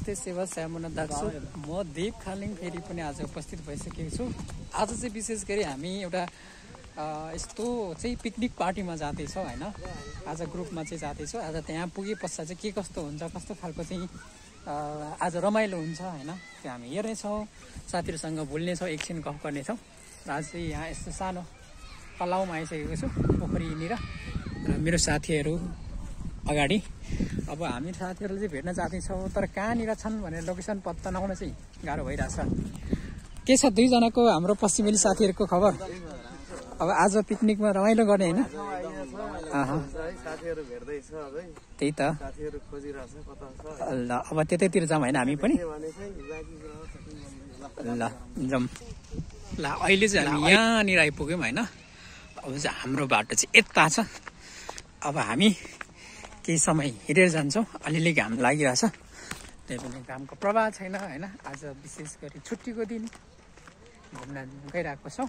नमस्ते सेवा स्यामुना दाक्छु म दीप खालिङ फेरि पनि आज उपस्थित भइसकेको छु। आज चाहिँ विशेष गरी हामी एउटा यस्तो चाहिँ पिकनिक पार्टीमा जाँदैछौँ हैन। आज ग्रुपमा चाहिँ जाँदैछौँ। आज त्यहाँ पुगे पश्चात चाहिँ के कस्तो हुन्छ, कस्तो खालको चाहिँ आज रमाइलो हुन्छ हैन, त्यो हामी हेर्नेछौँ, साथीहरूसँग भुल्नेछौँ, एकछिन गफ गर्नेछौँ। र आज चाहिँ यहाँ यस्तो सानो तलाउमा आइसकेको छु, पोखरीनिर, र मेरो साथीहरू अगाडि। अब हामी साथीहरूले चाहिँ भेट्न जाँदैछौँ, तर कहाँनिर छन् भनेर लोकेसन पत्ता नहुन चाहिँ गाह्रो भइरहेछ। के छ दुईजनाको हाम्रो पश्चिमेली साथीहरूको खबर? अब आज पिकनिकमा रमाइलो गर्ने होइन? त्यही त ल, अब त्यतैतिर जाउँ होइन हामी पनि? ल जाउँ। ल अहिले चाहिँ हामी यहाँनिर आइपुग्यौँ होइन। अब चाहिँ हाम्रो बाटो चाहिँ यता छ। अब हामी केही समय हिँडेर जान्छौँ। अलिअलि घाम लागिरहेछ, त्यही पनि घामको प्रभाव छैन होइन। आज विशेष गरी छुट्टीको दिन घुम्न गइरहेको छौँ।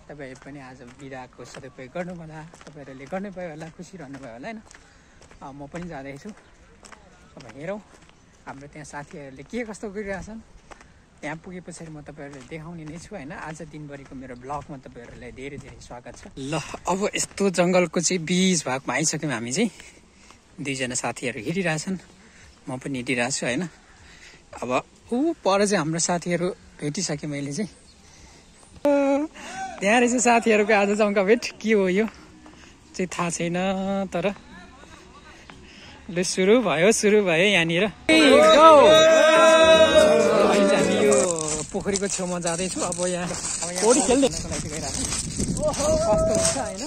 तपाईँ पनि आज बिदाको सदुपयोग गर्नु होला, तपाईँहरूले गर्नुभयो होला, खुसी रहनुभयो होला होइन। म पनि जाँदैछु। अब हेरौँ हाम्रो त्यहाँ साथीहरूले के कस्तो गरिरहेछन्। त्यहाँ पुगे पछाडि म तपाईँहरूलाई देखाउने नै छु होइन। आज दिनभरिको मेरो ब्लगमा तपाईँहरूलाई धेरै धेरै स्वागत छ। ल अब यस्तो जङ्गलको चाहिँ बिच भागमा आइसक्यौँ हामी चाहिँ। दुईजना साथीहरू हिँडिरहेछन्, म पनि हिँडिरहेको छु होइन। अब ऊ पर चाहिँ हाम्रो साथीहरू भेटिसकेँ मैले चाहिँ। त्यहाँ रहेछ साथीहरूको आज जम्का भेट। के हो यो चाहिँ थाहा छैन, तर ल सुरु भयो यहाँनिर। अहिले चाहिँ हामी यो पोखरीको छेउमा जाँदैछु। अब यहाँ पौडी खेल्नेको लागि गइरहेको कस्तो हुन्छ होइन।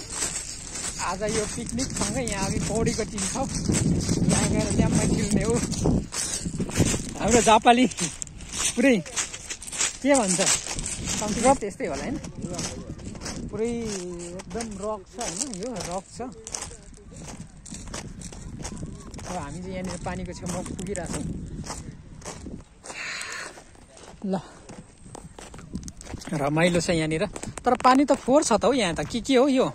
आज यो पिकनिकसँगै यहाँ अघि पौडीको टिम छ, यहाँ गएर ल्याम्पमा खेल्ने हो। हाम्रो जापाली पुरै के भन्छ रक त्यस्तै होला होइन। पुरै एकदम रक छ होइन, यो रक छ। अब हामी चाहिँ यहाँनिर पानीको छेउमा पुगिरहेछौँ। ल रमाइलो छ यहाँनिर, तर पानी त फोहोर छ त हौ यहाँ त। के हो यो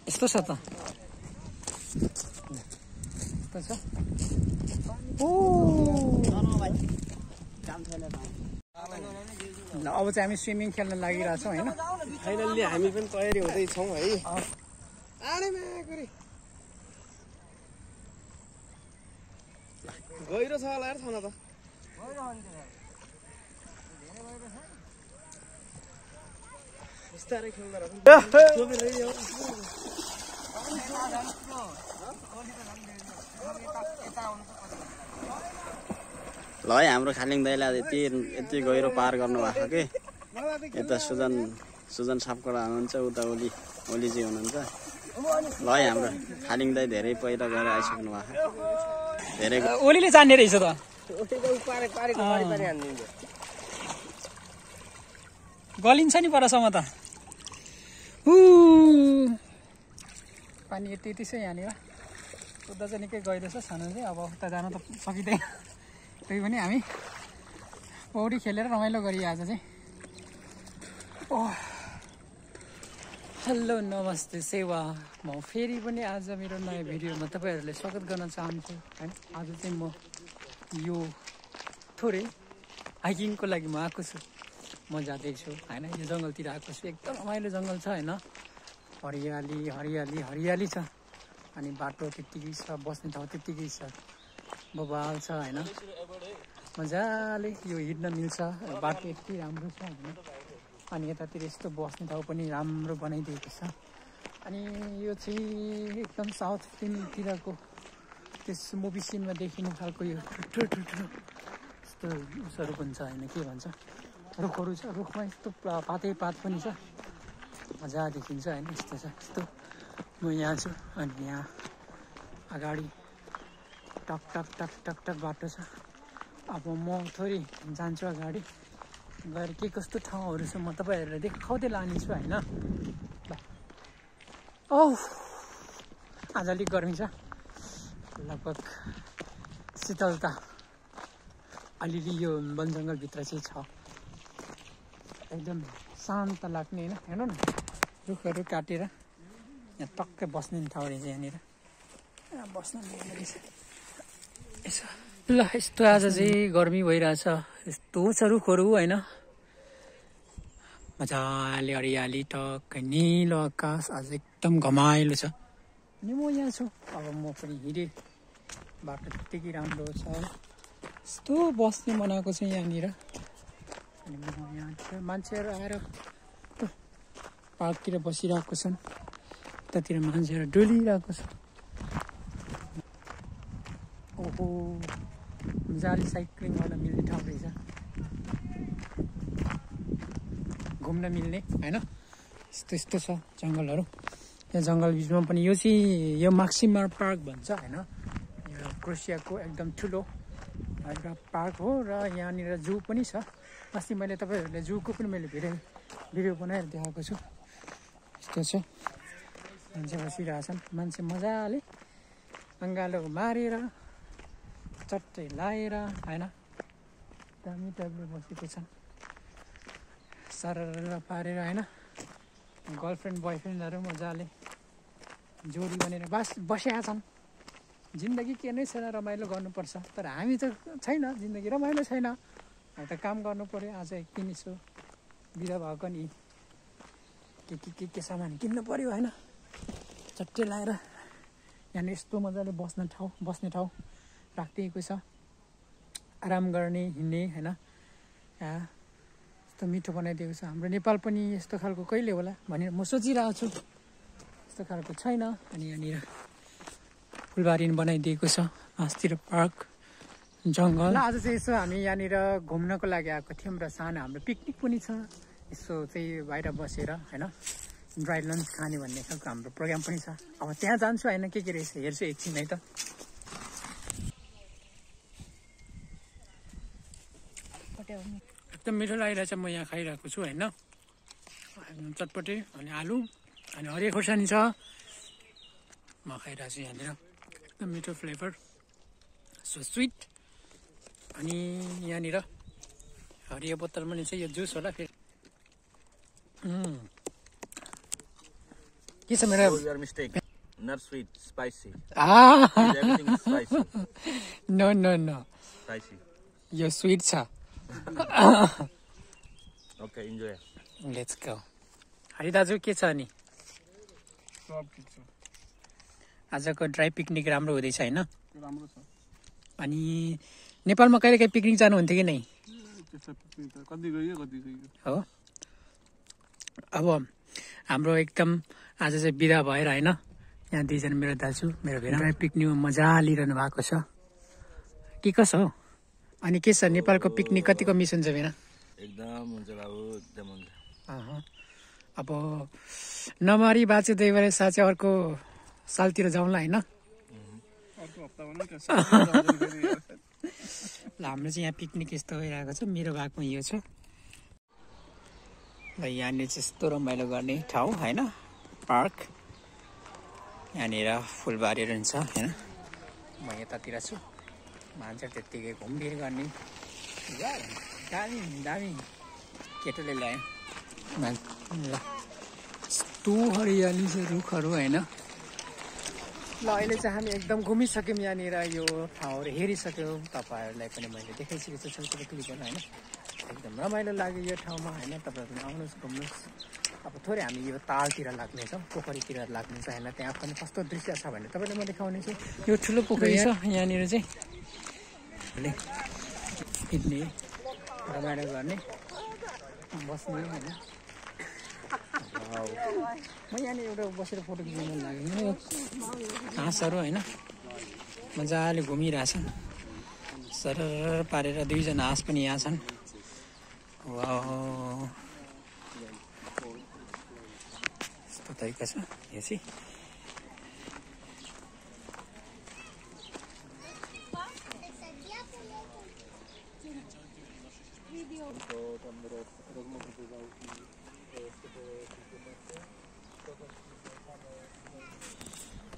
यस्तो छ त? ल अब चाहिँ हामी स्विमिङ खेल्न लागिरहेछौँ होइन। फाइनल्ली हामी पनि तयारी हुँदैछौँ है। गहिरो छ होला यार, छन त बिस्तारै खेल्दा ल है। हाम्रो खालिङ दाइले यति गहिरो पार गर्नुभएको कि यता सुजन सापकोटा हुनुहुन्छ, उता ओलीजी हुनुहुन्छ। ल है हाम्रो खालिङ दाइ धेरै पहिला गएर आइसक्नु भएको। धेरै ओलीले जान्ने रहेछ त। गलिन्छ नि परसम्म त। पानी यति छ यहाँनिर। उता चाहिँ निकै गहिरो छ, छानु चाहिँ अब उता जान त सकिँदैन। त्यही पनि हामी पौडी खेलेर रमाइलो गरी आज चाहिँ। हेलो नमस्ते सेवा, म फेरि पनि आज मेरो नयाँ भिडियोमा तपाईँहरूलाई स्वागत गर्न चाहन्छु होइन। आज चाहिँ म यो थोरै हाइकिङको लागि म आएको छु। म जाँदैछु होइन, यो जङ्गलतिर आएको छु। एकदम रमाइलो जङ्गल छ होइन। हरियाली हरियाली हरियाली छ, अनि बाटो त्यत्तिकै छ, बस्ने ठाउँ त्यत्तिकै छ, बबाल छ होइन। मजाले यो हिँड्न मिल्छ, बाटो यति राम्रो छ होइन। अनि यतातिर यस्तो बस्ने ठाउँ पनि राम्रो बनाइदिएको छ। अनि यो चाहिँ एकदम साउथ फिल्मतिरको त्यस मुभी सिनमा देखिने खालको यो ठुल्ठुलो यस्तो उसहरू पनि छ होइन। के भन्छ, रुखहरू छ, रुखमा यस्तो पातै पात पनि छ, मजा देखिन्छ होइन। यस्तो छ, यस्तो म यहाँ छु अनि यहाँ अगाडि टक टक टक टक टक बाटो छ। अब म थोरै जान्छु अगाडि गएर के कस्तो ठाउँहरू छ म तपाईँहरूलाई देखाउँदै लानेछु होइन। ल आज अलिक गर्मी छ, लगभग शीतलता अलिअलि यो वन जङ्गलभित्र चाहिँ छ। एकदम शान्त लाग्ने होइन। हेर्नु न, रुखहरू काटेर यहाँ टक्कै बस्ने ठाउँ रहेछ यहाँनिर। बस्न मिल्ने रहेछ। यसो ल यस्तो आज चाहिँ गर्मी भइरहेछ यस्तो छ रुखहरू होइन मजाले हरियाली टक्कै निलो आकाश आज एकदम घमाइलो छ अनि म यहाँ छु अब म पनि हिँडेँ बाटो त्यत्तिकै राम्रो छ यस्तो बस्ने बनाएको छ यहाँनिर अनि म यहाँ मान्छेहरू आएर पार्कतिर बसिरहेको छन् यतातिर मान्छेहरू डुलिरहेको छ ओहो मजाले साइक्लिङ गर्न मिल्ने ठाउँ रहेछ घुम्न मिल्ने होइन यस्तो यस्तो छ जङ्गलहरू यहाँ जङ्गल बिचमा पनि यो चाहिँ यो माक्सिमर पार्क भन्छ होइन यो क्रोसियाको एकदम ठुलो एउटा पार्क हो र यहाँनिर जू पनि छ अस्ति मैले तपाईँहरूले जूको पनि मैले भिडियो बनाएर देखाएको छु यस्तो छ मान्छे बसिरहेछन् मान्छे मजाले अङ्गालो मारेर चट्टै लाएर होइन दामी टाइपले बसेको छन् सरर पारेर होइन गर्लफ्रेन्ड बोयफ्रेन्डहरू मजाले जोडी बनेर बसेका छन् जिन्दगी के नै छैन रमाइलो गर्नुपर्छ तर हामी त छैन जिन्दगी रमाइलो छैन हामी त काम गर्नु पऱ्यो आज एकदिन यसो बिदा भएको नि के सामान किन्नु पऱ्यो होइन चट्टै लाएर यहाँनिर यस्तो मजाले बस्ने ठाउँ राखिदिएको छ आराम गर्ने हिँड्ने होइन यस्तो मिठो बनाइदिएको छ हाम्रो नेपाल पनि यस्तो खालको कहिले होला भनेर म सोचिरहेको छु यस्तो खालको छैन अनि यहाँनिर फुलबारी बनाइदिएको छ आसतिर पार्क जङ्गल आज चाहिँ यसो हामी यहाँनिर घुम्नको लागि आएको थियौँ र सानो हाम्रो पिकनिक पनि छ यसो चाहिँ बाहिर बसेर होइन ड्राई लन्च खाने भन्ने खालको हाम्रो प्रोग्राम पनि छ अब त्यहाँ जान्छु होइन के रहेछ हेर्छु एकछिन है त एकदम मिठो लागिरहेछ म यहाँ खाइरहेको छु होइन चटपटे अनि आलु अनि हरियो खोर्सानी छ म खाइरहेको छु यहाँनिर एकदम मिठो फ्लेभर सो स्विट अनि यहाँनिर हरियो बोतल पनि छ यो जुस होला फेरि के छ मेरो Not sweet, spicy. Everything is spicy. No. Spicy. यो स्विट छ Okay, enjoy. Let's go Hari दाजु के छ अनि आजको ड्राई पिकनिक राम्रो हुँदैछ होइन राम्रो छ अनि नेपालमा कहिले काहीँ पिकनिक जानुहुन्थ्यो कि नै कति गयो हो अब हाम्रो एकदम आज चाहिँ बिदा भएर होइन यहाँ दुईजना मेरो दाजु मेरो भेना ड्राई पिकनिकमा मजा लिइरहनु भएको छ के कसो हो अनि के छ नेपालको पिकनिक कतिको मिस हुन्छ भेना एकदम हुन्छ बाबु एकदम हुन्छ अब नमरी बाँच्यो दुई बरे साँच्चै अर्को सालतिर जाउँला होइन ल हाम्रो चाहिँ यहाँ पिकनिक यस्तो भइरहेको छ मेरो भागमा यो छ ल यहाँनिर चाहिँ यस्तो रमाइलो गर्ने ठाउँ होइन पार्क यहाँनिर फुलबारीहरू पनि छ होइन म यतातिर छु मान्छे त्यत्तिकै घुमफिर गर्ने दामी केटोले ल्यायो ल यस्तो हरियाली छ रुखहरू होइन ल अहिले चाहिँ हामी एकदम घुमिसक्यौँ यहाँनिर यो ठाउँहरू हेरिसक्यौँ तपाईँहरूलाई पनि मैले देखाइसकेको छु छोटो क्लिपहरू होइन एकदम रमाइलो लाग्यो यो ठाउँमा होइन तपाईँहरू पनि आउनुहोस् घुम्नुहोस् अब थोरै हामी यो तालतिर लाग्नेछौँ पोखरीतिर लाग्नेछ होइन त्यहाँ पनि कस्तो दृश्य छ भने तपाईँलाई म देखाउने छु यो ठुलो पोखरी छ यहाँनिर चाहिँ हिँड्ने रमाइलो गर्ने बस्ने होइन म यहाँनिर एउटा बसेर फोटो खिच्नु मन लाग्यो हाँसहरू होइन मजाले घुमिरहेछ सरर पारेर दुईजना हाँस पनि यहाँ छन् यस्तो तरिका छ यो चाहिँ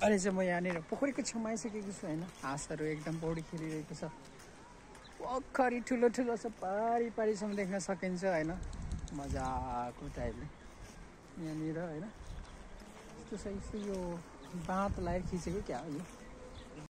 अहिले चाहिँ म यहाँनिर पोखरीको छेउमा आइसकेको छु होइन हाँसहरू एकदम पौडी खेलिरहेको छ पोखरी ठुलो ठुलो छ पारीसम्म देख्न सकिन्छ होइन मजाको टाइपले यहाँनिर होइन यस्तो छ यस्तो यो बाँत लगाएर खिचेको क्या हो यो